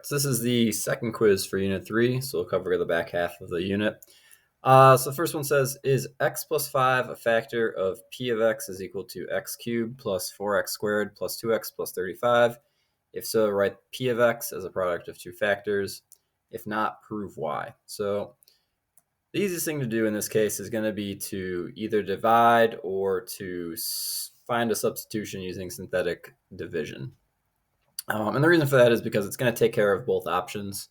so this is the second quiz for Unit 3, so we'll cover the back half of the unit. So the first one says, is x plus 5 a factor of p of x is equal to x cubed plus 4x squared plus 2x plus 35? If so, write p of x as a product of two factors. If not, prove why. So the easiest thing to do in this case is going to be to either divide or to find a substitution using synthetic division. And the reason for that is because it's going to take care of both options.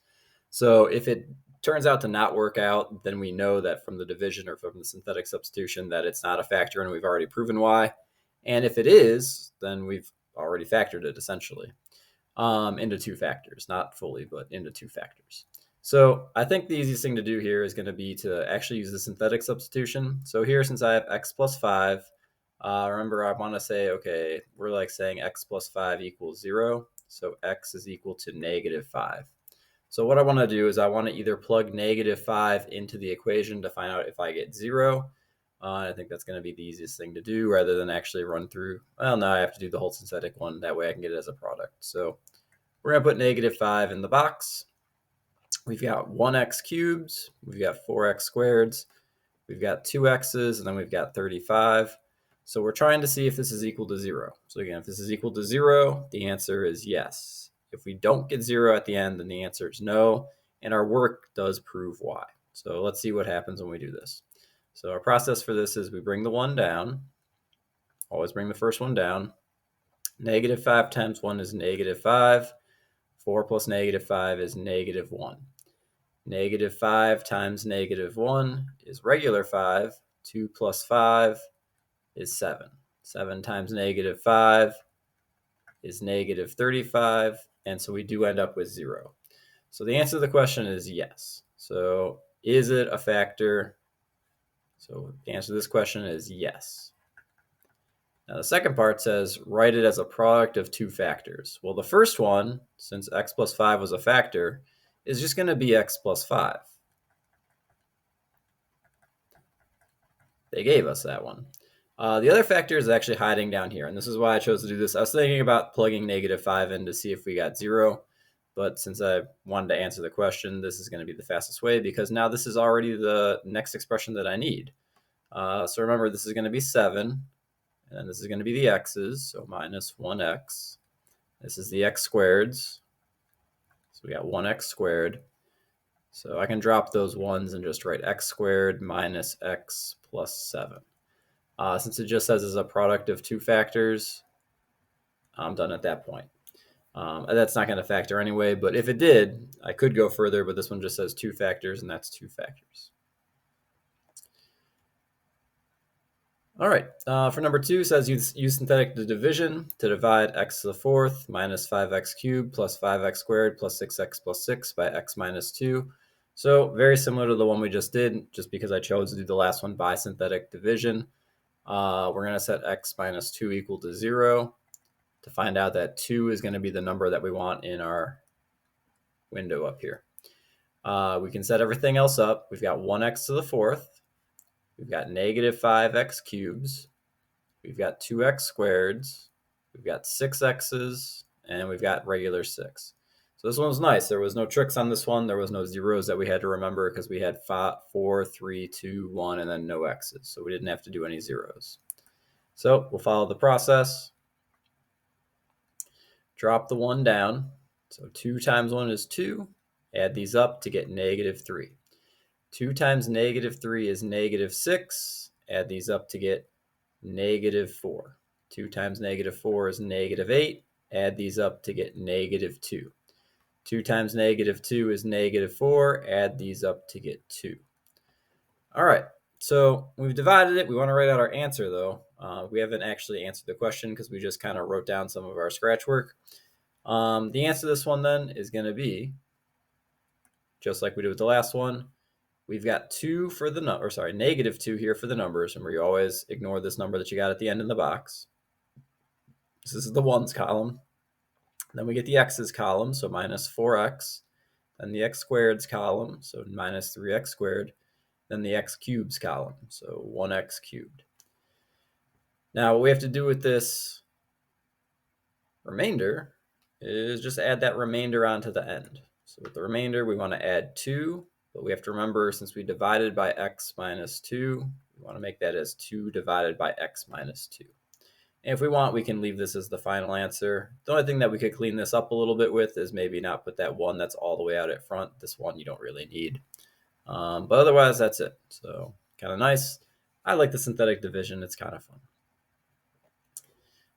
So if it turns out to not work out, then we know that from the division or from the synthetic substitution that it's not a factor, and we've already proven why. And if it is, then we've already factored it essentially into two factors, not fully, but into two factors. So I think the easiest thing to do here is going to be to actually use the synthetic substitution. So here, since I have x plus 5, remember I want to say, okay, we're like saying x plus 5 equals 0. So x is equal to negative 5. So what I want to do is I want to either plug negative 5 into the equation to find out if I get 0. I think that's going to be the easiest thing to do rather than actually run through. Well, now I have to do the whole synthetic one. That way I can get it as a product. So we're going to put negative 5 in the box. We've got 1x cubes. We've got 4x squareds. We've got 2x's, and then we've got 35. So we're trying to see if this is equal to 0. So again, if this is equal to 0, the answer is yes. If we don't get 0 at the end, then the answer is no. And our work does prove why. So let's see what happens when we do this. So our process for this is we bring the 1 down. Always bring the first one down. Negative 5 times 1 is negative 5. 4 plus negative 5 is negative 1. Negative 5 times negative 1 is regular 5. 2 plus 5 is 7. 7 times negative 5 is negative 35. And so we do end up with 0. So the answer to the question is yes. So is it a factor? So the answer to this question is yes. Now the second part says, write it as a product of two factors. Well, the first one, since x plus 5 was a factor, is just going to be x plus 5. They gave us that one. The other factor is actually hiding down here, and this is why I chose to do this. I was thinking about plugging negative 5 in to see if we got 0, but since I wanted to answer the question, this is going to be the fastest way because now this is already the next expression that I need. So remember, this is going to be 7. And this is going to be the x's, so minus 1x. This is the x squareds. So we got 1x squared. So I can drop those 1s and just write x squared minus x plus 7. Since it just says it's a product of two factors, I'm done at that point. That's not going to factor anyway, but if it did, I could go further, but this one just says two factors, and that's two factors. All right, for number 2, it says use synthetic division to divide x to the 4th minus 5x cubed plus 5x squared plus 6x plus 6 by x minus 2. So very similar to the one we just did, just because I chose to do the last one by synthetic division. We're going to set x minus 2 equal to 0 to find out that 2 is going to be the number that we want in our window up here. We can set everything else up. We've got 1x to the 4th. We've got negative 5x cubes. We've got 2x squareds. We've got 6x's. And we've got regular 6. So this one was nice. There was no tricks on this one. There was no zeros that we had to remember because we had 4, 3, 2, 1, and then no x's. So we didn't have to do any zeros. So we'll follow the process. Drop the 1 down. So 2 times 1 is 2. Add these up to get negative 3. 2 times negative 3 is negative 6. Add these up to get negative 4. 2 times negative 4 is negative 8. Add these up to get negative 2. 2 times negative 2 is negative 4. Add these up to get 2. All right, so we've divided it. We want to write out our answer, though. We haven't actually answered the question because we just kind of wrote down some of our scratch work. The answer to this one, then, is going to be, just like we did with the last one, we've got 2 for the number, negative 2 here for the numbers. Remember, you always ignore this number that you got at the end in the box. This is the 1's column. Then we get the x's column, so minus 4x. Then the x squareds column, so minus 3x squared. Then the x cubes column, so 1x cubed. Now, what we have to do with this remainder is just add that remainder onto the end. So with the remainder, we want to add 2, but we have to remember since we divided by x minus 2, we want to make that as 2 divided by x minus 2. And if we want, we can leave this as the final answer. The only thing that we could clean this up a little bit with is maybe not put that 1 that's all the way out at front. This 1 you don't really need. But otherwise, that's it. So kind of nice. I like the synthetic division. It's kind of fun.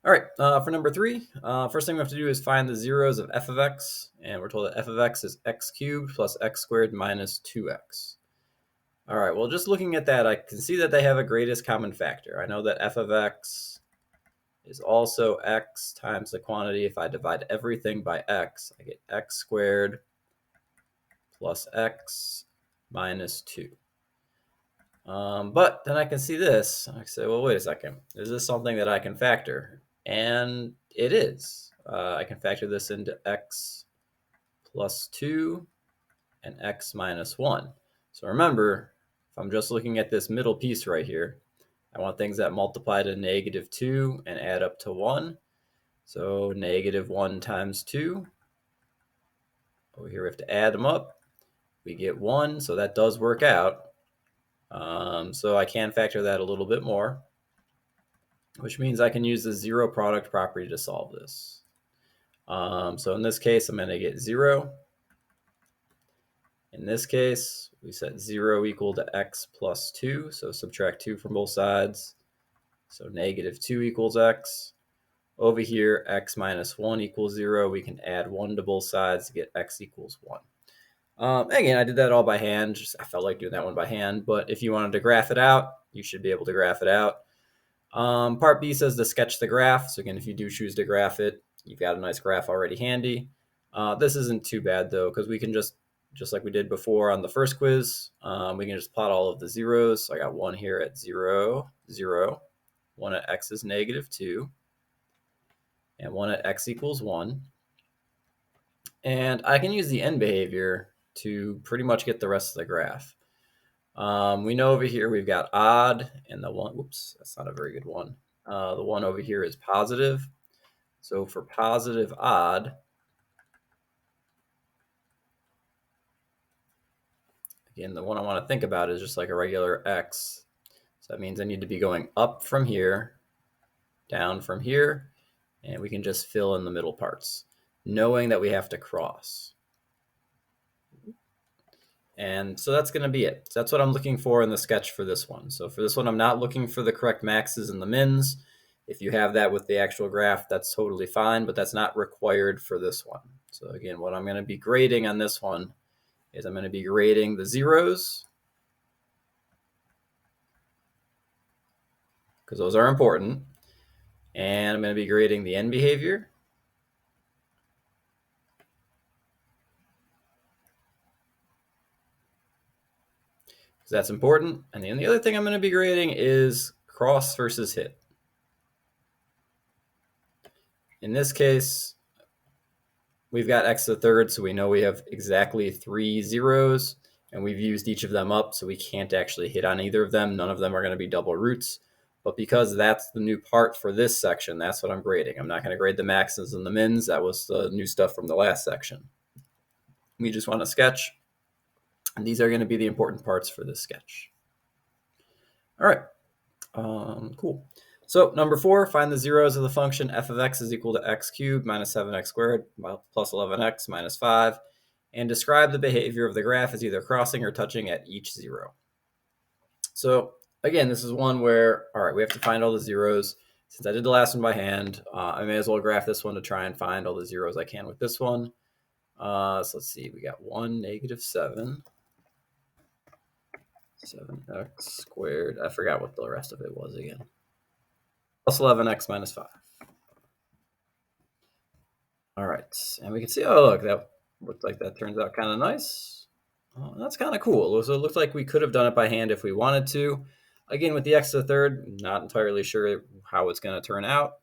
All right, for number 3, first thing we have to do is find the zeros of f of x, and we're told that f of x is x cubed plus x squared minus 2x. All right, well, just looking at that, I can see that they have a greatest common factor. I know that f of x is also x times the quantity. If I divide everything by x, I get x squared plus x minus 2. But then I can see this. I say, well, wait a second. Is this something that I can factor? And it is. I can factor this into x plus 2 and x minus 1. So remember, if I'm just looking at this middle piece right here, I want things that multiply to negative 2 and add up to 1. So negative 1 times 2. Over here we have to add them up. We get 1, so that does work out. So I can factor that a little bit more, which means I can use the zero product property to solve this. So in this case, I'm going to get 0. In this case, we set 0 equal to x plus 2, so subtract 2 from both sides. So negative 2 equals x. Over here, x minus 1 equals 0. We can add 1 to both sides to get x equals 1. Again, I did that all by hand. I felt like doing that one by hand, but if you wanted to graph it out, you should be able to graph it out. Part B says to sketch the graph. So again, if you do choose to graph it, you've got a nice graph already handy. This isn't too bad though, because we can just like we did before on the first quiz, we can just plot all of the zeros. So I got 1 here at 0, 0, 1 at x is negative 2, and 1 at x equals 1. And I can use the end behavior to pretty much get the rest of the graph. We know over here we've got odd, and the one, whoops, that's not a very good one. The one over here is positive. So for positive odd, again, the one I want to think about is just like a regular x. So that means I need to be going up from here, down from here, and we can just fill in the middle parts, knowing that we have to cross. And so that's going to be it. So that's what I'm looking for in the sketch for this one. So for this one, I'm not looking for the correct maxes and the mins. If you have that with the actual graph, that's totally fine, but that's not required for this one. So again, what I'm going to be grading on this one is I'm going to be grading the zeros, because those are important. And I'm going to be grading the end behavior, because that's important. And then the other thing I'm going to be grading is cross versus hit. In this case, we've got x to the third, so we know we have exactly 3 zeros, and we've used each of them up, so we can't actually hit on either of them. None of them are going to be double roots. But because that's the new part for this section, that's what I'm grading. I'm not going to grade the maxes and the mins. That was the new stuff from the last section. We just want to sketch, and these are going to be the important parts for this sketch. All right, cool. So number 4, find the zeros of the function f of x is equal to x cubed minus 7x squared plus 11x minus 5, and describe the behavior of the graph as either crossing or touching at each 0. So again, this is one where, all right, we have to find all the zeros. Since I did the last one by hand, I may as well graph this one to try and find all the zeros I can with this one. So let's see, we got 1, negative 7, 7x squared. I forgot what the rest of it was again. Plus 11x minus 5. All right, and we can see, oh, look, that looks like that turns out kind of nice. That's kind of cool. So it looks like we could have done it by hand if we wanted to. Again, with the x to the third, not entirely sure how it's going to turn out,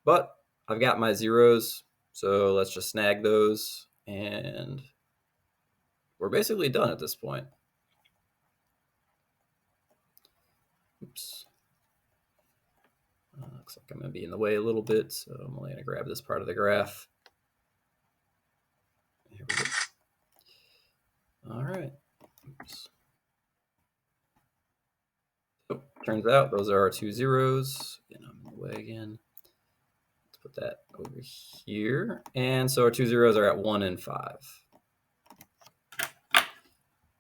but I've got my zeros, so let's just snag those, and we're basically done at this point. Oops. Looks like I'm going to be in the way a little bit, so I'm only going to grab this part of the graph. Here we go. All right. Oops. Oh, turns out those are our 2 zeros. Again, I'm in the way again. Let's put that over here. And so our 2 zeros are at 1 and 5.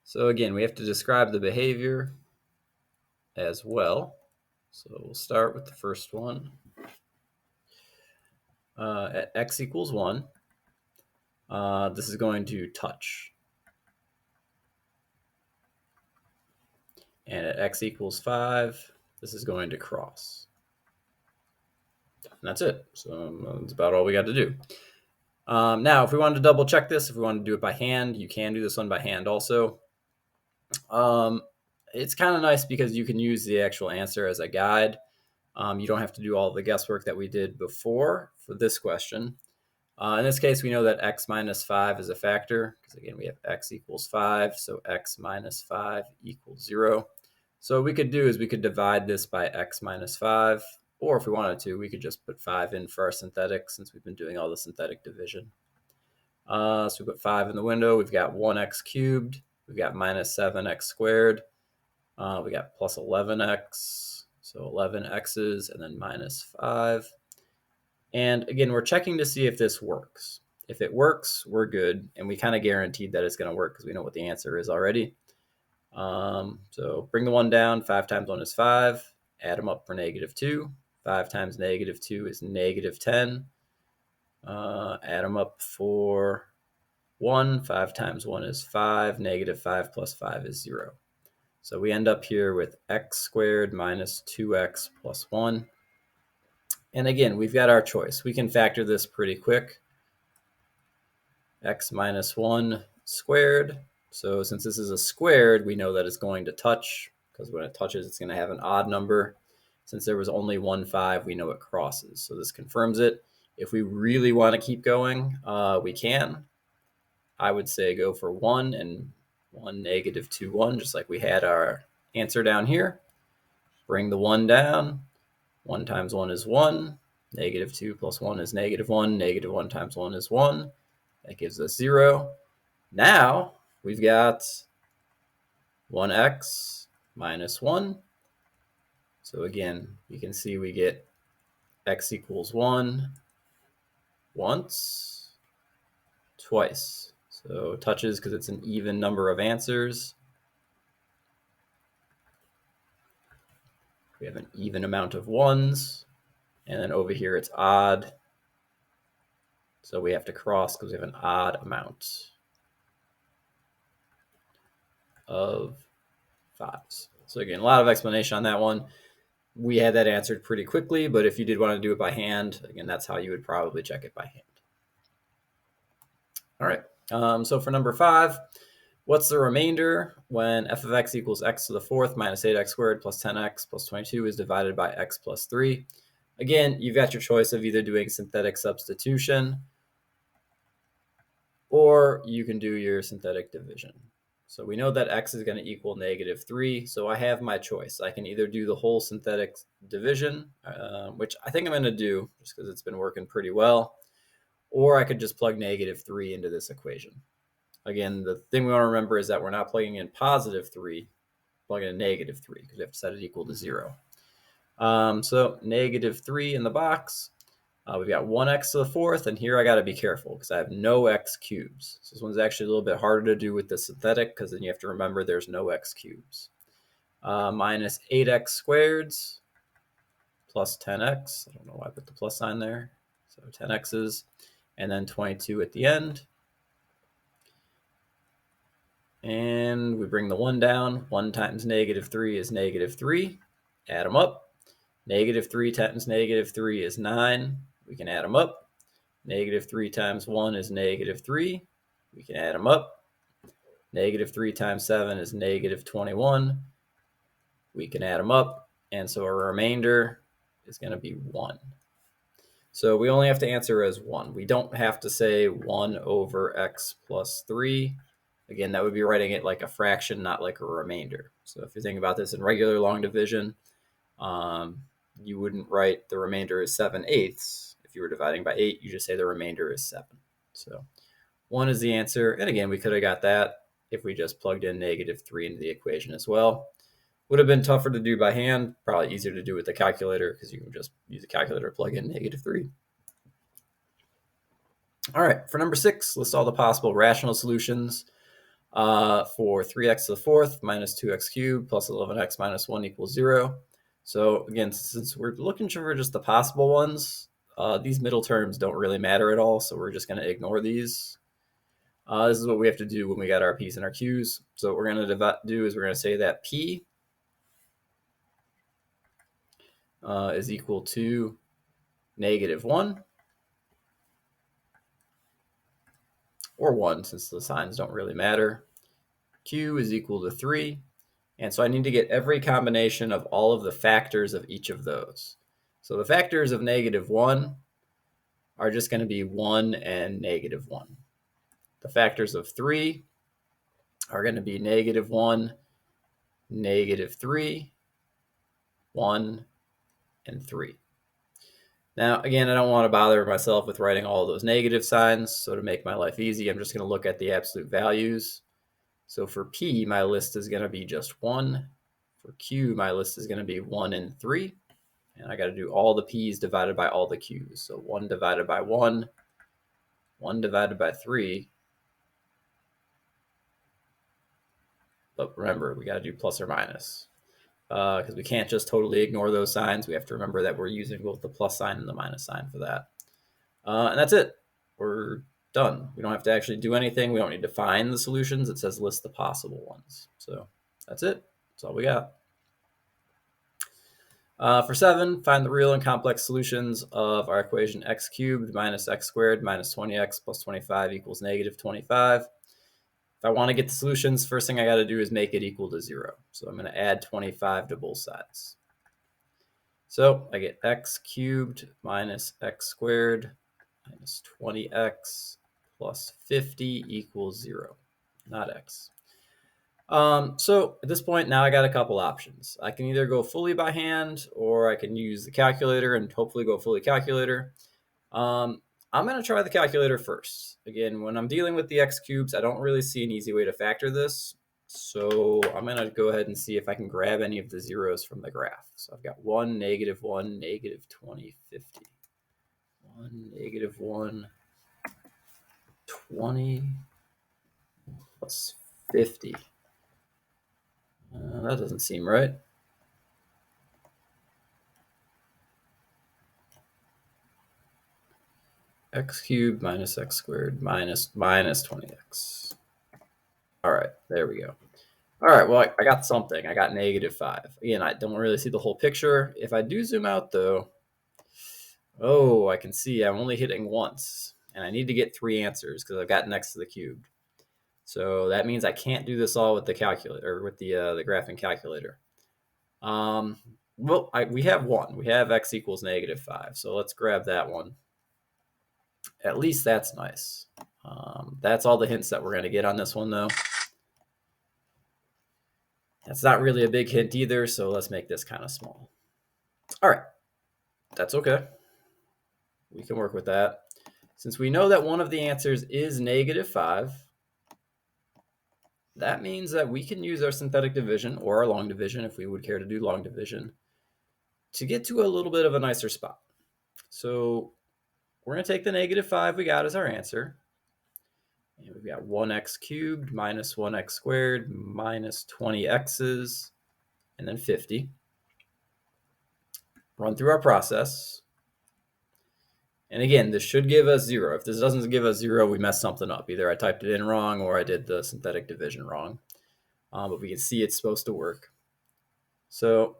So again, we have to describe the behavior as well. So we'll start with the first one. At x equals 1, this is going to touch. And at x equals 5, this is going to cross. And that's it. So that's about all we got to do. Now, if we wanted to double check this, if we wanted to do it by hand, you can do this one by hand also. It's kind of nice because you can use the actual answer as a guide. You don't have to do all the guesswork that we did before for this question. In this case, we know that x minus 5 is a factor because, again, we have x equals 5, so x minus 5 equals 0. So what we could do is we could divide this by x minus 5, or if we wanted to, we could just put 5 in for our synthetic since we've been doing all the synthetic division. So we put 5 in the window. We've got 1x cubed. We've got minus 7x squared. We got plus 11x, so 11x's, and then minus 5. And again, we're checking to see if this works. If it works, we're good. And we kind of guaranteed that it's going to work because we know what the answer is already. So bring the 1 down. 5 times 1 is 5. Add them up for -2. 5 times -2 is -10. Add them up for 1. 5 times 1 is 5. -5 plus 5 is 0. So we end up here with x squared minus 2x plus 1. And again, we've got our choice. We can factor this pretty quick. X minus 1 squared. So since this is a squared, we know that it's going to touch, because when it touches, it's going to have an odd number. Since there was only 1 5, we know it crosses. So this confirms it. If we really want to keep going, we can. I would say go for 1 and 1, -2, 1, just like we had our answer down here. Bring the 1 down. 1 times 1 is 1. -2 plus 1 is -1. -1 times 1 is 1. That gives us 0. Now we've got 1x minus 1. So again, you can see we get x equals 1 once, twice. So touches because it's an even number of answers. We have an even amount of 1s. And then over here it's odd. So we have to cross because we have an odd amount of 5s. So again, a lot of explanation on that one. We had that answered pretty quickly, but if you did want to do it by hand, again, that's how you would probably check it by hand. All right, so for number 5, what's the remainder when f of x equals x to the 4th minus 8x squared plus 10x plus 22 is divided by x plus 3? Again, you've got your choice of either doing synthetic substitution or you can do your synthetic division. So we know that x is going to equal -3, so I have my choice. I can either do the whole synthetic division, which I think I'm going to do just because it's been working pretty well, or I could just plug -3 into this equation. Again, the thing we want to remember is that we're not plugging in +3, plugging in -3 because we have to set it equal to 0. So -3 in the box. We've got 1x to the 4th, and here I got to be careful because I have no x cubes. So this one's actually a little bit harder to do with the synthetic because then you have to remember there's no x cubes. Minus 8x squareds plus 10x. I don't know why I put the plus sign there. So 10x's, and then 22 at the end. And we bring the 1 down. 1 times -3 is -3. Add them up. -3 times -3 is 9. We can add them up. -3 times 1 is -3. We can add them up. -3 times 7 is -21. We can add them up. And so our remainder is going to be 1. So we only have to answer as 1. We don't have to say 1 over x plus 3. Again, that would be writing it like a fraction, not like a remainder. So if you're thinking about this in regular long division, you wouldn't write the remainder is 7/8. If you were dividing by 8, you just say the remainder is 7. So 1 is the answer. And again, we could have got that if we just plugged in -3 into the equation as well. Would have been tougher to do by hand, probably easier to do with the calculator because you can just use a calculator to plug in -3. All right, for number 6, list all the possible rational solutions for 3x to the fourth minus 2x cubed plus 11x minus 1 equals 0. So again, since we're looking for just the possible ones, these middle terms don't really matter at all, so we're just going to ignore these. This is what we have to do when we got our p's and our q's. So what we're going to do is we're going to say that p is equal to -1, or 1 since the signs don't really matter. Q is equal to 3. And so I need to get every combination of all of the factors of each of those. So the factors of -1 are just going to be 1 and -1. The factors of 3 are going to be -1, -3, 1, and 3. Now, again, I don't want to bother myself with writing all of those negative signs. So to make my life easy, I'm just going to look at the absolute values. So for P, my list is going to be just 1. For Q, my list is going to be 1 and 3. And I got to do all the P's divided by all the Q's. So 1 divided by 1, 1 divided by 3. But remember, we got to do plus or minus because we can't just totally ignore those signs. We have to remember that we're using both the plus sign and the minus sign for that. And that's it. We're done. We don't have to actually do anything. We don't need to find the solutions. It says list the possible ones. So that's it. That's all we got. For 7, find the real and complex solutions of our equation x cubed minus x squared minus 20x plus 25 equals -25. If I want to get the solutions, first thing I got to do is make it equal to 0. So I'm going to add 25 to both sides. So I get x cubed minus x squared minus 20x plus 50 equals 0, not x. So at this point, now I got a couple options. I can either go fully by hand or I can use the calculator and hopefully go fully calculator. I'm going to try the calculator first. Again, when I'm dealing with the x cubes, I don't really see an easy way to factor this. So I'm going to go ahead and see if I can grab any of the zeros from the graph. So I've got 1, -1, -20, 50. 1, -1, 20 plus 50. That doesn't seem right. X cubed minus x squared minus 20x. All right, there we go. All right, well, I got something. I got -5. Again, I don't really see the whole picture. If I do zoom out, though, oh, I can see I'm only hitting once. And I need to get 3 answers because I've got next to the cubed. So that means I can't do this all with the calculator, or with the graphing calculator. Well, we have 1. We have x equals -5. So let's grab that one. At least that's nice. That's all the hints that we're going to get on this one, though. That's not really a big hint either, so let's make this kind of small. All right, that's okay. We can work with that. Since we know that one of the answers is -5, that means that we can use our synthetic division or our long division, if we would care to do long division, to get to a little bit of a nicer spot. So we're going to take the -5 we got as our answer. And we've got 1x cubed minus 1x squared minus 20x's, and then 50. Run through our process. And again, this should give us 0. If this doesn't give us 0, we messed something up. Either I typed it in wrong or I did the synthetic division wrong. But we can see it's supposed to work. So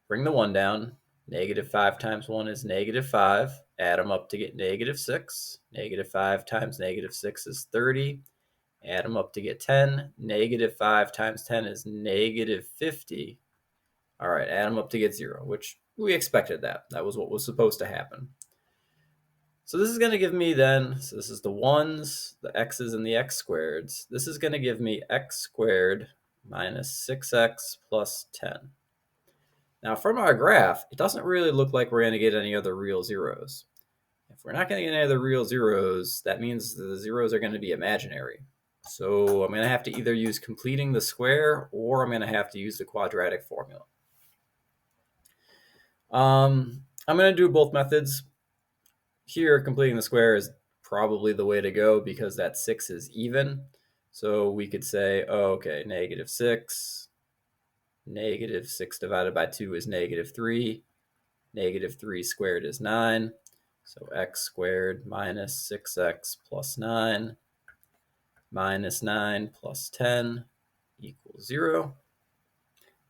bring the 1 down. -5 times 1 is -5. Add them up to get -6. -5 times -6 is 30. Add them up to get 10. -5 times 10 is -50. All right, add them up to get 0, which we expected that. That was what was supposed to happen. So this is going to give me then, so this is the 1's, the x's, and the x squareds. This is going to give me x squared minus 6x plus 10. Now from our graph, it doesn't really look like we're going to get any other real zeros. If we're not going to get any of the real zeros, that means the zeros are going to be imaginary. So I'm going to have to either use completing the square or I'm going to have to use the quadratic formula. I'm going to do both methods. Here, completing the square is probably the way to go because that 6 is even. So we could say, oh, okay, negative 6. Negative 6 divided by 2 is negative 3. Negative 3 squared is 9. So x squared minus 6x plus 9 minus 9 plus 10 equals 0.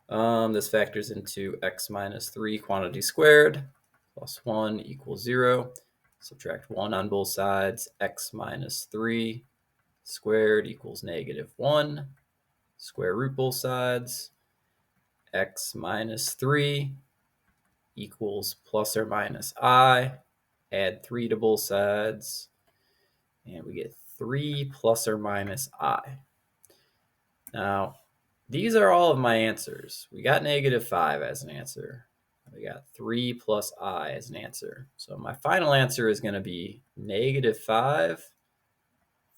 This factors into x minus 3 quantity squared plus 1 equals 0. Subtract 1 on both sides. X minus 3 squared equals negative 1. Square root both sides. X minus 3 equals plus or minus I. Add 3 to both sides. And we get 3 plus or minus I. Now, these are all of my answers. We got negative 5 as an answer. We got 3 plus I as an answer. So my final answer is going to be negative 5,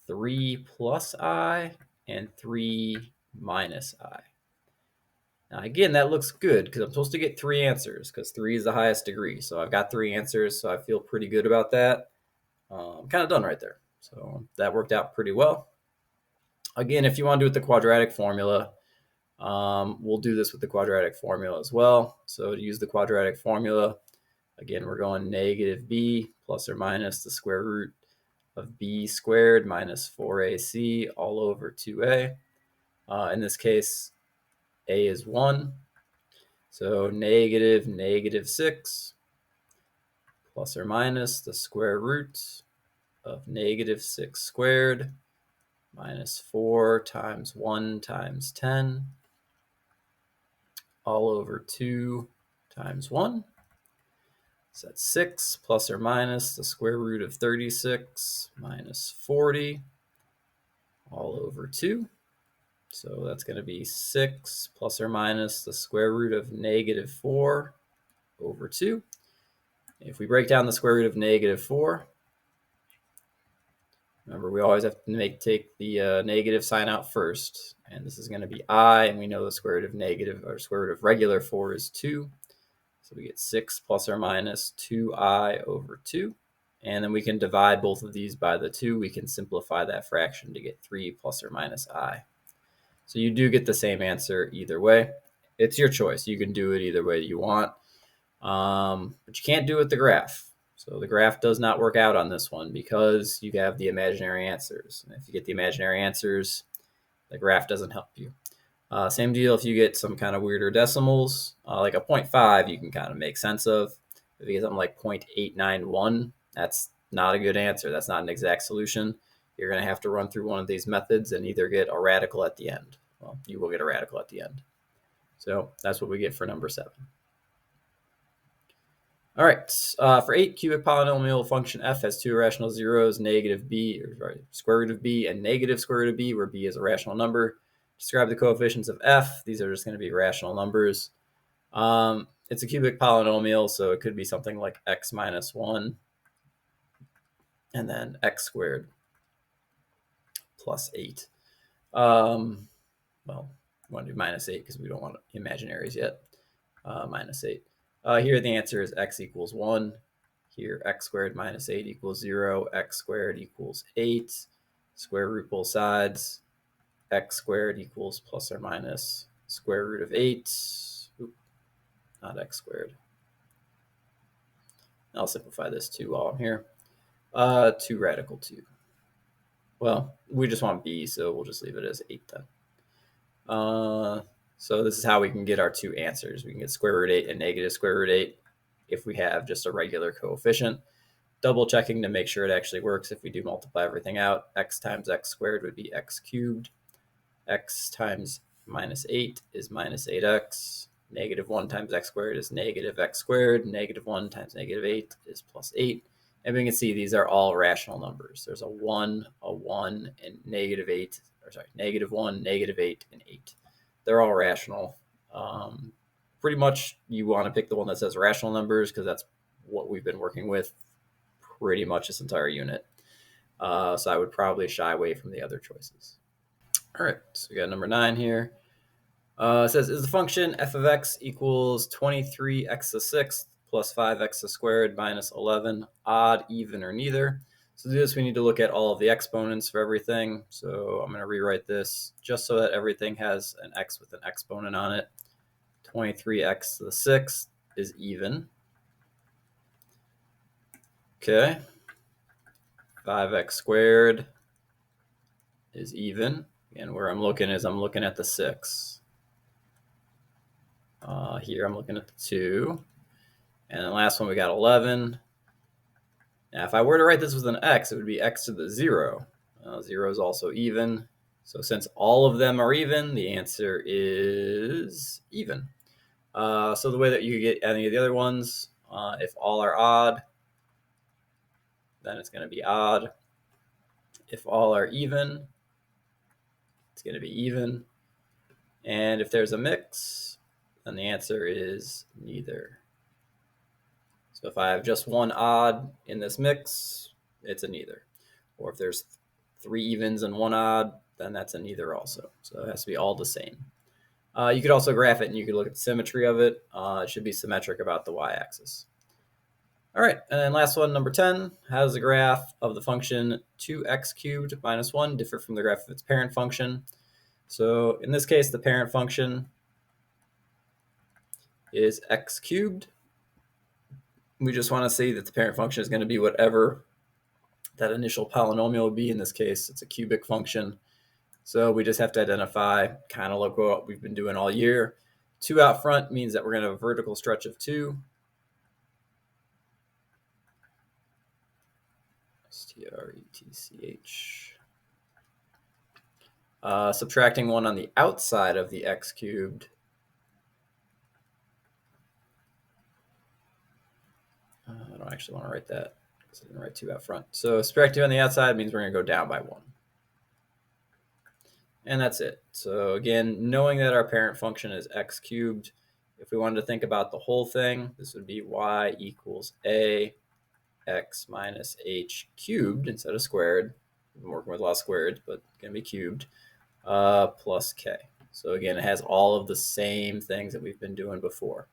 3 plus I, and 3 minus I. Now, again, that looks good because I'm supposed to get 3 answers because 3 is the highest degree. So I've got 3 answers, so I feel pretty good about that. I'm kind of done right there. So that worked out pretty well. Again, if you want to do it with the quadratic formula, we'll do this with the quadratic formula as well. So to use the quadratic formula, again, we're going negative b plus or minus the square root of b squared minus 4ac all over 2a. In this case, a is 1. So negative 6 plus or minus the square root of negative 6 squared minus 4 times 1 times 10 all over 2 times 1. So that's 6 plus or minus the square root of 36 minus 40 all over 2. So that's going to be 6 plus or minus the square root of negative 4 over 2. If we break down the square root of negative 4, remember we always have to take the negative sign out first. And this is going to be I, and we know the square root of negative, or square root of regular 4 is 2. So we get 6 plus or minus 2I over 2. And then we can divide both of these by the 2. We can simplify that fraction to get 3 plus or minus I. So you do get the same answer either way. It's your choice. You can do it either way you want. But you can't do it with the graph. So the graph does not work out on this one because you have the imaginary answers. And if you get the imaginary answers, the graph doesn't help you. Same deal if you get some kind of weirder decimals, like a 0.5 you can kind of make sense of. If you get something like 0.891, that's not a good answer. That's not an exact solution. You're going to have to run through one of these methods and either get a radical at the end. Well, you will get a radical at the end. So that's what we get for number 7. All right, for 8, cubic polynomial function f has 2 irrational zeros, negative b, or sorry, square root of b, and negative square root of b, where b is a rational number. Describe the coefficients of f. These are just going to be rational numbers. It's a cubic polynomial, so it could be something like x minus 1, and then x squared plus 8. Well, we want to do minus 8 because we don't want imaginaries yet. Minus 8. Here the answer is x equals 1. Here x squared minus 8 equals 0. X squared equals 8. Square root both sides. X squared equals plus or minus square root of 8. Oop, not x squared. I'll simplify this 2 while I'm here. 2 radical 2. Well, we just want b, so we'll just leave it as 8 then. So this is how we can get our 2 answers. We can get square root 8 and negative square root 8 if we have just a regular coefficient. Double checking to make sure it actually works. If we do multiply everything out, x times x squared would be x cubed. X times minus 8 is minus 8x. Negative 1 times x squared is negative x squared. Negative 1 times negative 8 is plus 8. And we can see these are all rational numbers. There's a 1, and negative 8, or sorry, negative 1, negative 8, and 8. They're all rational. Pretty much you want to pick the one that says rational numbers because that's what we've been working with pretty much this entire unit. So I would probably shy away from the other choices. All right, so we got number 9 here. It says, is the function f of x equals 23x to the 6th plus 5x to the squared minus 11 odd, even, or neither? So to do this, we need to look at all of the exponents for everything. So I'm going to rewrite this just so that everything has an x with an exponent on it. 23x to the 6th is even. Okay. 5x squared is even. And where I'm looking is I'm looking at the 6. Here I'm looking at the 2. And the last one we got 11. Now if I were to write this with an x, it would be x to the 0. 0 is also even. So since all of them are even, the answer is even. So the way that you get any of the other ones, if all are odd, then it's going to be odd. If all are even, it's going to be even. And if there's a mix, then the answer is neither. So if I have just one odd in this mix, it's a neither. Or if there's 3 evens and 1 odd, then that's a neither also. So it has to be all the same. You could also graph it and you could look at the symmetry of it. It should be symmetric about the y-axis. All right, and then last one, number 10. How does the graph of the function 2x cubed minus 1 differ from the graph of its parent function? So in this case, the parent function is x cubed. We just want to say that the parent function is going to be whatever that initial polynomial would be. In this case, it's a cubic function. So we just have to identify, kind of like what we've been doing all year. 2 out front means that we're going to have a vertical stretch of 2. strETCH. Subtracting 1 on the outside of the x cubed. I don't actually want to write that because I didn't write 2 out front. So subtract 2 on the outside means we're going to go down by 1. And that's it. So again, knowing that our parent function is x cubed, if we wanted to think about the whole thing, this would be y equals a x minus h cubed instead of squared. I'm working with a lot of squareds, but it's going to be cubed, plus k. So again, it has all of the same things that we've been doing before.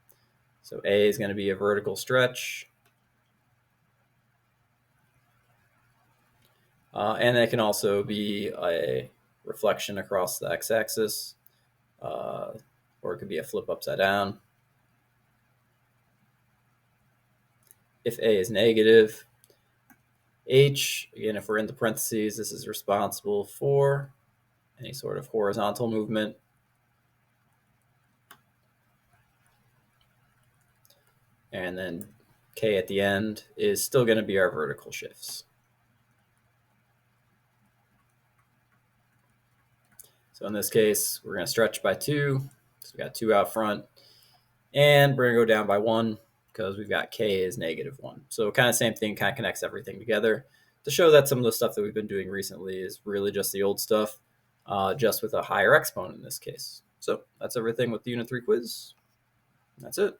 So a is going to be a vertical stretch. And it can also be a reflection across the x-axis, or it could be a flip upside down. If a is negative, h, again, if we're in the parentheses, this is responsible for any sort of horizontal movement. And then k at the end is still going to be our vertical shifts. So in this case, we're going to stretch by 2. So we got 2 out front. And we're going to go down by 1 because we've got k is negative 1. So kind of same thing, kind of connects everything together to show that some of the stuff that we've been doing recently is really just the old stuff, just with a higher exponent in this case. So that's everything with the Unit 3 quiz. That's it.